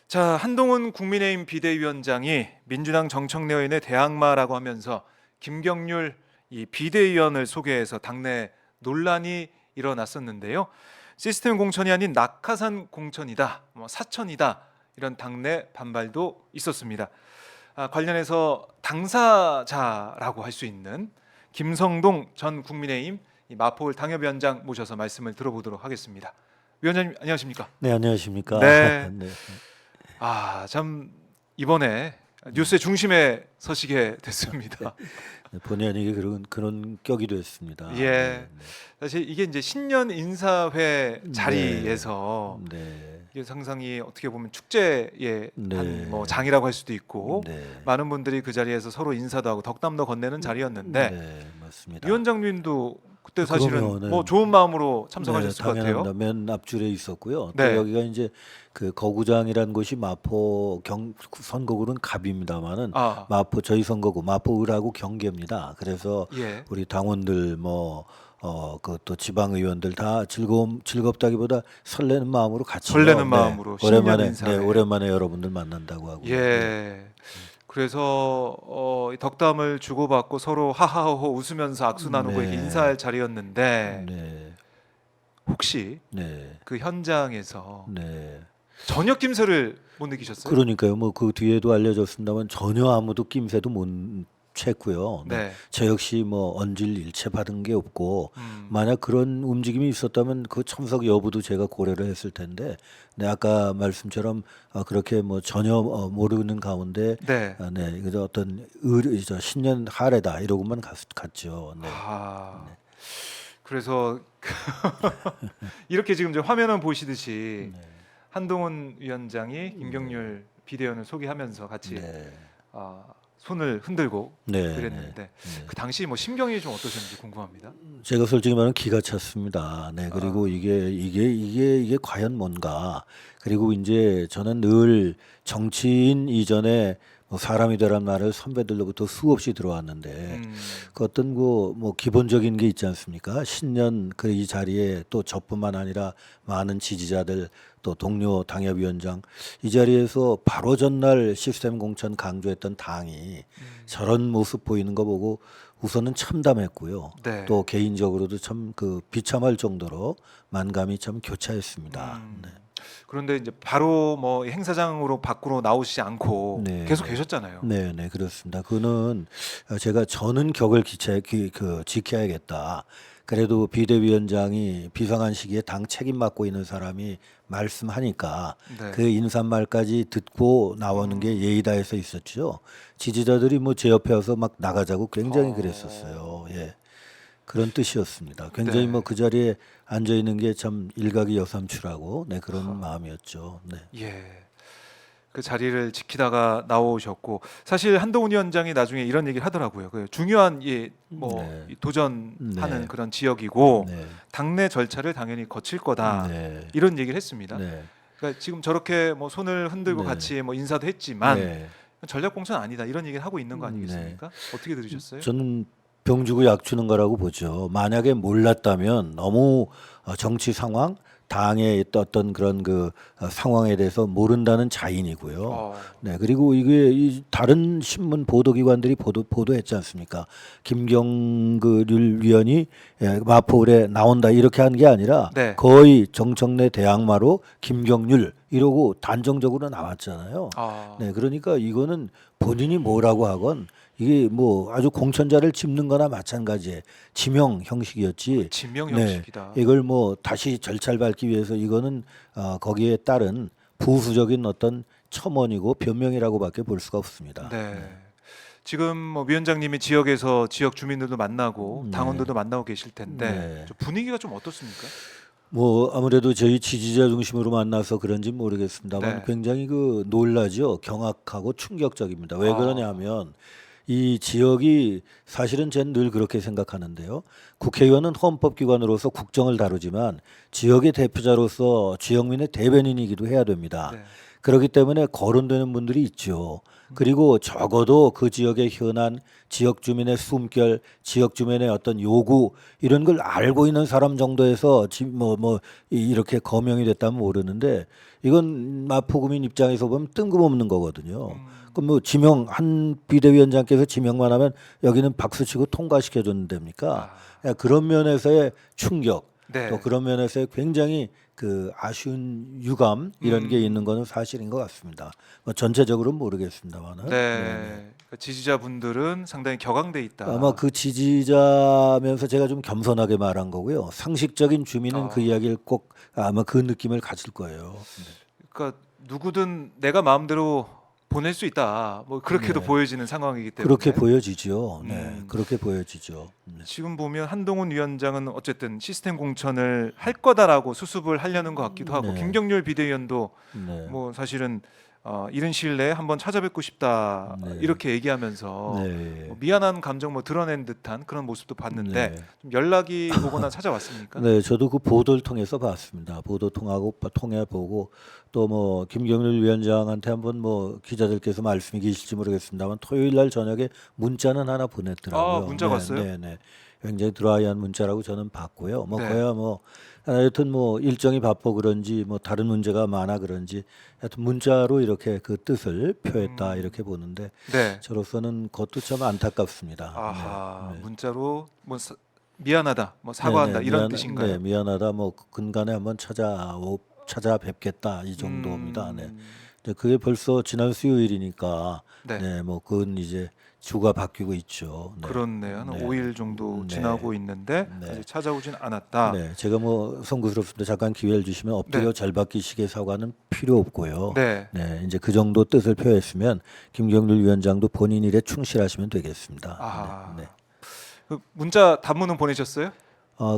자, 한동훈 국민의힘 비대위원장이 민주당 정청래 의원의 대항마라고 하면서 김경률 이 비대위원을 소개해서 당내 논란이 일어났었는데요. 시스템 공천이 아닌 낙하산 공천이다, 사천이다 이런 당내 반발도 있었습니다. 관련해서 당사자라고 할 수 있는 김성동 전 국민의힘 이 마포울 당협위원장 모셔서 말씀을 들어보도록 하겠습니다. 위원장님 안녕하십니까? 네, 안녕하십니까? 네. 네. 참 이번에 뉴스의 중심에 서시게 됐습니다. 네, 본의 아니게 그런 격이 됐습니다. 예. 네, 사실 이게 이제 신년 인사회 자리에서 네. 이게 상당히 어떻게 보면 축제의 네. 한 뭐 장이라고 할 수도 있고 네. 많은 분들이 그 자리에서 서로 인사도 하고 덕담도 건네는 자리였는데 네, 맞습니다. 위원장님도 그때 사실은 그러면은 뭐 좋은 마음으로 참석하셨을 것 같아요. 당연합니다. 맨 앞줄에 있었고요. 네. 또 여기가 이제 그 거구장이라는 곳이 마포 선거구는 갑입니다만은 마포 저희 선거구 마포을하고 경계입니다. 그래서 예. 우리 당원들 그 또 지방 의원들 다 즐겁다기보다 설레는 마음으로 같이 설레는 마음으로 신년 오랜만에 인사회. 오랜만에 여러분들 만난다고 하고 예. 그래서 이 덕담을 주고받고 서로 하하호호 웃으면서 악수 나누고 네. 이렇게 인사할 자리였는데 네. 혹시 네. 그 현장에서 네. 전혀 낌새를 못 느끼셨어요? 그러니까요. 뭐 그 뒤에도 알려졌습니다만 전혀 아무도 낌새도 못 챘고요. 네. 저 역시 뭐 언질 일체 받은 게 없고 음. 만약 그런 움직임이 있었다면 그 참석 여부도 제가 고려를 했을 텐데, 네, 아까 말씀처럼 그렇게 뭐 전혀 모르는 가운데 네. 네, 이거 어떤 신년 할애다 이러고만 갔죠. 네. 그래서 이렇게 지금 저 화면을 보시듯이 네. 한동훈 위원장이 김경률 비대위원을 소개하면서 같이 네. 손을 흔들고 네. 그랬는데 네. 그 당시 뭐 심경이 좀 어떠셨는지 궁금합니다. 제가 솔직히 말하면 기가 찼습니다. 네, 그리고 이게 과연 뭔가. 그리고 이제 저는 늘 정치인 이전에 뭐 사람이 되란 말을 선배들로부터 수없이 들어왔는데 그 어떤 뭐 기본적인 게 있지 않습니까? 신년 그 이 자리에 또 저뿐만 아니라 많은 지지자들 또 동료 당협위원장 이 자리에서 바로 전날 시스템 공천 강조했던 당이 저런 모습 보이는 거 보고 우선은 참담했고요. 네. 또 개인적으로도 참 그 비참할 정도로 만감이 참 교차했습니다. 네. 그런데 이제 바로 뭐 행사장으로 밖으로 나오시지 않고 네. 계속 계셨잖아요. 네, 네, 그렇습니다. 그는 저는 격을 지켜야겠다. 그래도 비대위원장이 비상한 시기에 당 책임 맡고 있는 사람이 말씀하니까 네. 그 인사말까지 듣고 나오는 게 예의다 해서 있었죠. 지지자들이 뭐 제 옆에 와서 막 나가자고 굉장히 그랬었어요. 예. 그런 뜻이었습니다. 굉장히 네. 뭐 그 자리에 앉아 있는 게 참 일각이 여삼추라고 네, 그런 마음이었죠. 네. 예. 그 자리를 지키다가 나오셨고 사실 한동훈 위원장이 나중에 이런 얘기를 하더라고요. 그 중요한 네. 이 도전하는 네. 그런 지역이고 네. 당내 절차를 당연히 거칠 거다. 네. 이런 얘기를 했습니다. 네. 그러니까 지금 저렇게 뭐 손을 흔들고 네. 같이 뭐 인사도 했지만 네. 전략 공천 아니다 이런 얘기를 하고 있는 거 아니겠습니까? 어떻게 들으셨어요? 저는 병 주고 약 주는 거라고 보죠. 만약에 몰랐다면 너무 정치 상황, 당에 있던 어떤 그런 그 상황에 대해서 모른다는 자인이고요. 네, 그리고 이게 이 다른 신문 보도기관들이 보도했지 않습니까? 김경률 위원이 마포울에 나온다 이렇게 한 게 아니라 네. 거의 정청래 대항마로 김경률 이러고 단정적으로 나왔잖아요. 네, 그러니까 이거는 본인이 뭐라고 하건 이게 뭐 아주 공천자를 짚는 거나 마찬가지의 지명 형식이었지. 지명 형식이다. 네, 이걸 뭐 다시 절차를 밟기 위해서 이거는 거기에 따른 부수적인 어떤 첨언이고 변명이라고밖에 볼 수가 없습니다. 네. 지금 뭐 위원장님이 지역에서 지역 주민들도 만나고 네. 당원들도 만나고 계실 텐데 네. 좀 분위기가 좀 어떻습니까? 뭐 아무래도 저희 지지자 중심으로 만나서 그런지 모르겠습니다만 네. 굉장히 그 놀라죠. 경악하고 충격적입니다. 왜 그러냐면 이 지역이 사실은 저는 늘 그렇게 생각하는데요. 국회의원은 헌법기관으로서 국정을 다루지만 지역의 대표자로서 지역민의 대변인이기도 해야 됩니다. 네. 그렇기 때문에 거론되는 분들이 있죠. 그리고 적어도 그 지역의 현안, 지역 주민의 숨결, 지역 주민의 어떤 요구 이런 걸 알고 있는 사람 정도에서 이렇게 거명이 됐다면 모르는데 이건 마포구민 입장에서 보면 뜬금없는 거거든요. 그럼 뭐 지명 한 비대위원장께서 지명만 하면 여기는 박수치고 통과시켜 줬는 됩니까? 그런 면에서의 충격, 네. 또 그런 면에서의 굉장히 그 아쉬운 유감 이런 게 있는 거는 사실인 것 같습니다. 뭐 전체적으로는 모르겠습니다만은. 네. 그러니까 지지자분들은 상당히 격앙돼 있다. 아마 그 지지자면서 제가 좀 겸손하게 말한 거고요. 상식적인 주민은 그 이야기를 꼭 아마 그 느낌을 가질 거예요. 그러니까 누구든 내가 마음대로 보낼 수 있다. 뭐 그렇게도 네. 보여지는 상황이기 때문에 그렇게 보여지죠. 네, 음. 그렇게 보여지죠. 네. 지금 보면 한동훈 위원장은 어쨌든 시스템 공천을 할 거다라고 수습을 하려는 것 같기도 하고 네. 김경률 비대위원도 네. 뭐 사실은 이른 시일 내에 한번 찾아뵙고 싶다 네. 이렇게 얘기하면서 네. 뭐 미안한 감정 뭐 드러낸 듯한 그런 모습도 봤는데 네. 좀 연락이 오거나 찾아왔습니까? 네, 저도 그 보도를 통해서 봤습니다. 보도 통해 보고 또 뭐 김경률 위원장한테 한번 뭐 기자들께서 말씀이 계실지 모르겠습니다만 토요일 날 저녁에 문자는 하나 보냈더라고요. 문자 네, 왔어요? 네, 네. 굉장히 드라이한 문자라고 저는 봤고요. 뭐 네. 그야 뭐 하여튼 뭐 일정이 바빠 그런지 뭐 다른 문제가 많아 그런지 하여튼 문자로 이렇게 그 뜻을 표했다 이렇게 보는데 네. 저로서는 그것도 참 안타깝습니다. 아하 네. 문자로 뭐 미안하다, 뭐 사과한다 네네, 이런 뜻인가요? 네, 미안하다. 뭐 근간에 한번 찾아뵙겠다 이 정도입니다. 네. 근데 그게 벌써 지난 수요일이니까 네. 네, 뭐 그건 이제 주가 바뀌고 있죠. 네. 그렇네요. 한 네. 5일 정도 네. 지나고 있는데 네. 아직 찾아오진 않았다. 네, 제가 뭐 송구스럽습니다. 잠깐 기회를 주시면 엎드려 네. 절박기식의 사과는 필요 없고요. 네. 네, 이제 그 정도 뜻을 표했으면 김경률 위원장도 본인 일에 충실하시면 되겠습니다. 아하. 네, 네. 그 문자 단문은 보내셨어요?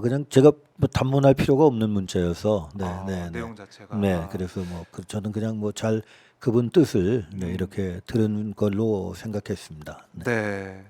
그냥 제가 뭐 단문할 필요가 없는 문자여서 네, 네, 네. 내용 자체가. 네, 그래서 뭐 저는 그냥 뭐 잘 그분 뜻을 네, 음. 이렇게 들은 걸로 생각했습니다. 네. 네.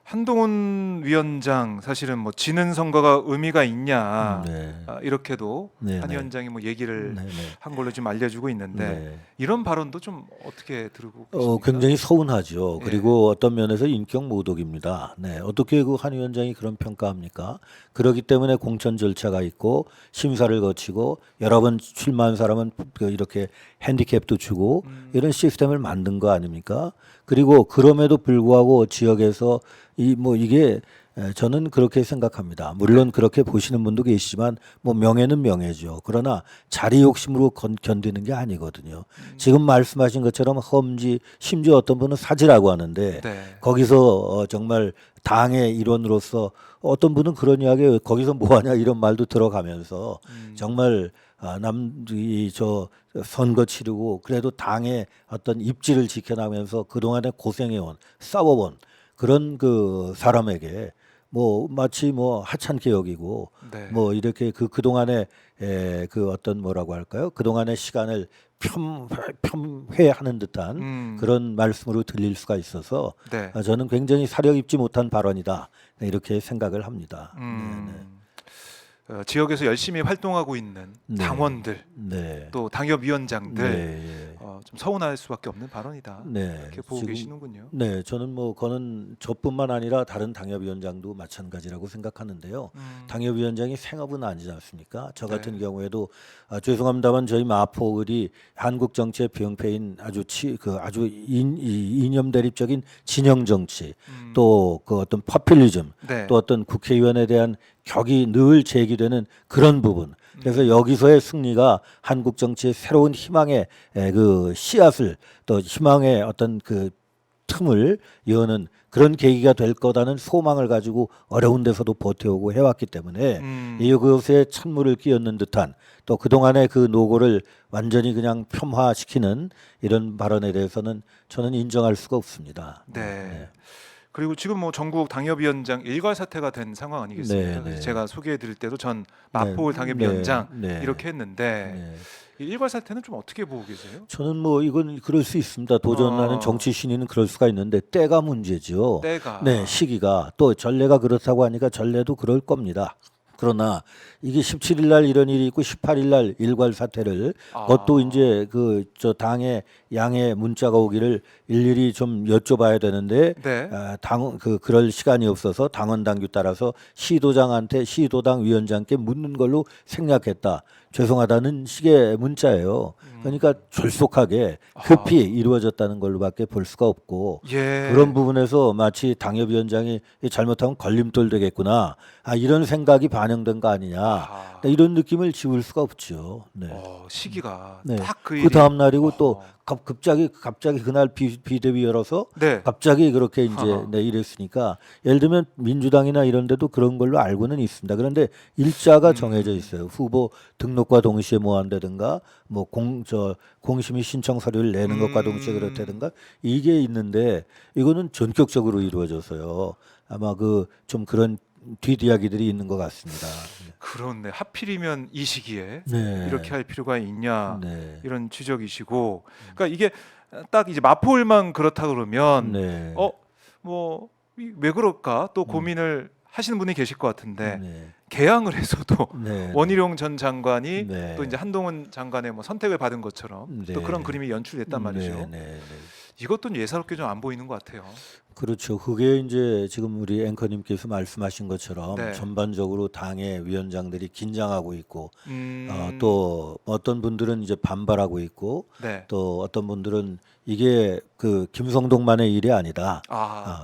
한동훈 위원장 사실은 뭐 지는 선거가 의미가 있냐 네. 이렇게도 네, 한 네. 위원장이 뭐 얘기를 네, 네. 한 걸로 지금 알려주고 있는데 네. 이런 발언도 좀 어떻게 들고 계십니까? 굉장히 서운하죠. 예. 그리고 어떤 면에서 인격 모독입니다. 네, 어떻게 그 한 위원장이 그런 평가합니까? 그렇기 때문에 공천 절차가 있고 심사를 거치고 여러 번 출마한 사람은 그 이렇게 핸디캡도 주고 이런 시스템을 만든 거 아닙니까? 그리고 그럼에도 불구하고 지역에서 이게 저는 그렇게 생각합니다. 물론 그렇게 보시는 분도 계시지만 뭐 명예는 명예죠. 그러나 자리 욕심으로 견디는 게 아니거든요. 지금 말씀하신 것처럼 험지 심지어 어떤 분은 사지라고 하는데 네. 거기서 정말 당의 일원으로서 어떤 분은 그런 이야기 거기서 뭐하냐 이런 말도 들어가면서 정말 저 선거 치르고 그래도 당의 어떤 입지를 지켜나가면서 그동안에 고생해온 싸워본 그런 그 사람에게 뭐 마치 뭐 하찮게 여기고 네. 뭐 이렇게 그동안에 그 어떤 뭐라고 할까요? 그동안의 시간을 폄훼하는 듯한 그런 말씀으로 들릴 수가 있어서 네. 저는 굉장히 사려 입지 못한 발언이다 이렇게 생각을 합니다. 네, 지역에서 열심히 활동하고 있는 네. 당원들 네. 또 당협위원장들 네. 좀 서운할 수밖에 없는 발언이다. 네. 이렇게 보고 지금 계시는군요. 네, 저는 뭐 그거는 저뿐만 아니라 다른 당협위원장도 마찬가지라고 생각하는데요. 당협위원장이 생업은 아니지 않습니까? 저 같은 네. 경우에도 죄송합니다만 저희 마포을이 한국 정치의 병폐인 아주 이념 대립적인 진영 정치, 또 그 어떤 포퓰리즘, 네. 또 어떤 국회의원에 대한 격이 늘 제기되는 그런 부분. 그래서 여기서의 승리가 한국 정치의 새로운 희망의 그 씨앗을 또 희망의 어떤 그 틈을 여는 그런 계기가 될 거다는 소망을 가지고 어려운 데서도 버텨오고 해왔기 때문에 이것에 찬물을 끼얹는 듯한 또 그동안의 그 노고를 완전히 그냥 폄하시키는 이런 발언에 대해서는 저는 인정할 수가 없습니다. 네. 그리고 지금 뭐 전국 당협위원장 일괄 사퇴가 된 상황 아니겠습니까? 네, 네. 그래서 제가 소개해드릴 때도 전 마포을 당협위원장 네. 이렇게 했는데 네. 이 일괄 사퇴는 좀 어떻게 보고 계세요? 저는 뭐 이건 그럴 수 있습니다. 도전하는 정치 신인은 그럴 수가 있는데 때가 문제죠. 때가 네, 시기가 또 전례가 그렇다고 하니까 전례도 그럴 겁니다. 그러나 이게 17일 날 이런 일이 있고 18일 날 일괄 사퇴를 그것도 이제 그 저 당의 양해 문자가 오기를 일일이 좀 여쭤봐야 되는데 네. 그럴 시간이 없어서 당원 당규 따라서 시도장한테 시도당 위원장께 묻는 걸로 생략했다. 죄송하다는 식의 문자예요. 그러니까 졸속하게 급히 이루어졌다는 걸로밖에 볼 수가 없고 예. 그런 부분에서 마치 당협위원장이 잘못하면 걸림돌 되겠구나. 이런 생각이 반영된 거 아니냐. 이런 느낌을 지울 수가 없죠. 네. 시기가 네. 딱 그 그 일이. 다음 날이고 또 갑자기 그날 비대위 열어서 네. 갑자기 그렇게 이제 아하. 이랬으니까 예를 들면 민주당이나 이런 데도 그런 걸로 알고는 있습니다. 그런데 일자가 정해져 있어요. 후보 등록과 동시에 뭐 한다든가 뭐 공심위 신청 서류를 내는 것과 동시에 그렇다든가 이게 있는데 이거는 전격적으로 이루어져서요. 아마 그 좀 그런 뒷이야기들이 있는 것 같습니다. 그렇네. 하필이면 이 시기에 네. 이렇게 할 필요가 있냐 네. 이런 지적이시고, 그러니까 이게 딱 이제 마포일만 그렇다 그러면 네. 뭐 왜 그럴까 또 고민을 하시는 분이 계실 것 같은데 네. 개항을 해서도 네. 원희룡 전 장관이 네. 또 이제 한동훈 장관의 뭐 선택을 받은 것처럼 네. 또 그런 그림이 연출됐단 말이죠. 네. 네. 이것도 예사롭게 좀 안 보이는 것 같아요. 그렇죠. 그게 이제 지금 우리 앵커님께서 말씀하신 것처럼 네. 전반적으로 당의 위원장들이 긴장하고 있고 음, 또 어떤 분들은 이제 반발하고 있고 네. 또 어떤 분들은 이게 그 김성동만의 일이 아니다.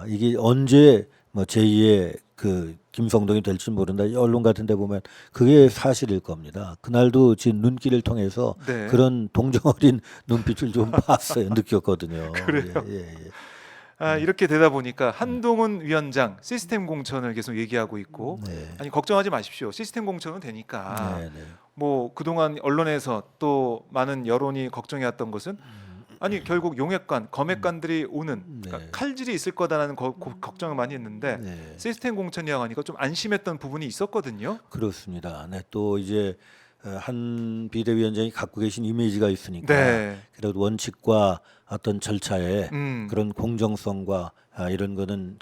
이게 언제 뭐 제2의 그 김성동이 될지 모른다. 이 언론 같은 데 보면 그게 사실일 겁니다. 그날도 지금 눈길을 통해서 네. 그런 동정 어린 눈빛을 좀 봤어요. 느꼈거든요. 그래요? 예. 이렇게 되다 보니까 한동훈 위원장 시스템 공천을 계속 얘기하고 있고, 네. 아니 걱정하지 마십시오. 시스템 공천은 되니까. 네, 네. 뭐 그동안 언론에서 또 많은 여론이 걱정해왔던 것은 아니 결국 용액관, 검액관들이 오는 그러니까 네. 칼질이 있을 거다라는 걱정을 많이 했는데 네. 시스템 공천이라고 하니까 좀 안심했던 부분이 있었거든요. 그렇습니다. 네, 또 이제 한 비대위원장이 갖고 계신 이미지가 있으니까 네. 그래도 원칙과 어떤 절차에 음. 그런 공정성과 이런 거는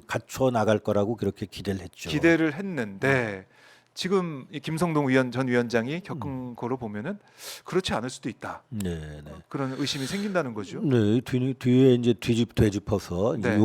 갖춰 나갈 거라고 그렇게 기대를 했죠. 기대를 했는데 지금 이 김성동 전 위원장이 겪은 거로 보면은 그렇지 않을 수도 있다. 네, 네. 그런 의심이 생긴다는 거죠. 네, 뒤에 이제 되짚어서 이제 네.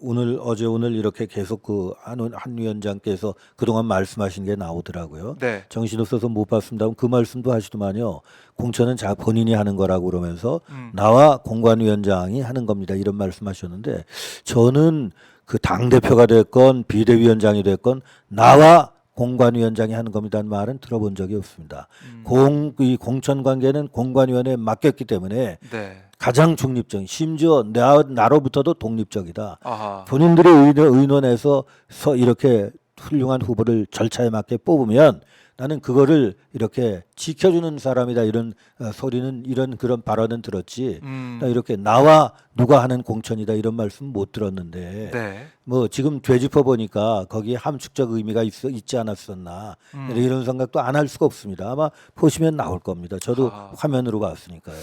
오늘 이렇게 계속 그 한 위원장께서 그동안 말씀하신 게 나오더라고요. 네. 정신없어서 못 봤습니다. 그 말씀도 하시더만요. 공천은 본인이 하는 거라고 그러면서 나와 공관위원장이 하는 겁니다. 이런 말씀하셨는데 저는 그 당 대표가 됐건 비대위원장이 됐건 나와 공관위원장이 하는 겁니다는 말은 들어본 적이 없습니다. 이 공천 관계는 공관위원회에 맡겼기 때문에 네. 가장 중립적, 심지어 나로부터도 독립적이다. 아하. 본인들이 의논해서 이렇게 훌륭한 후보를 절차에 맞게 뽑으면 나는 그거를 이렇게 지켜주는 사람이다 이런 소리는 이런 그런 발언은 들었지. 나 이렇게 나와 누가 하는 공천이다 이런 말씀 못 들었는데 네. 뭐 지금 되짚어 보니까 거기에 함축적 의미가 있지 않았었나 이런 생각도 안 할 수가 없습니다. 아마 보시면 나올 겁니다. 저도 아. 화면으로 봤으니까요.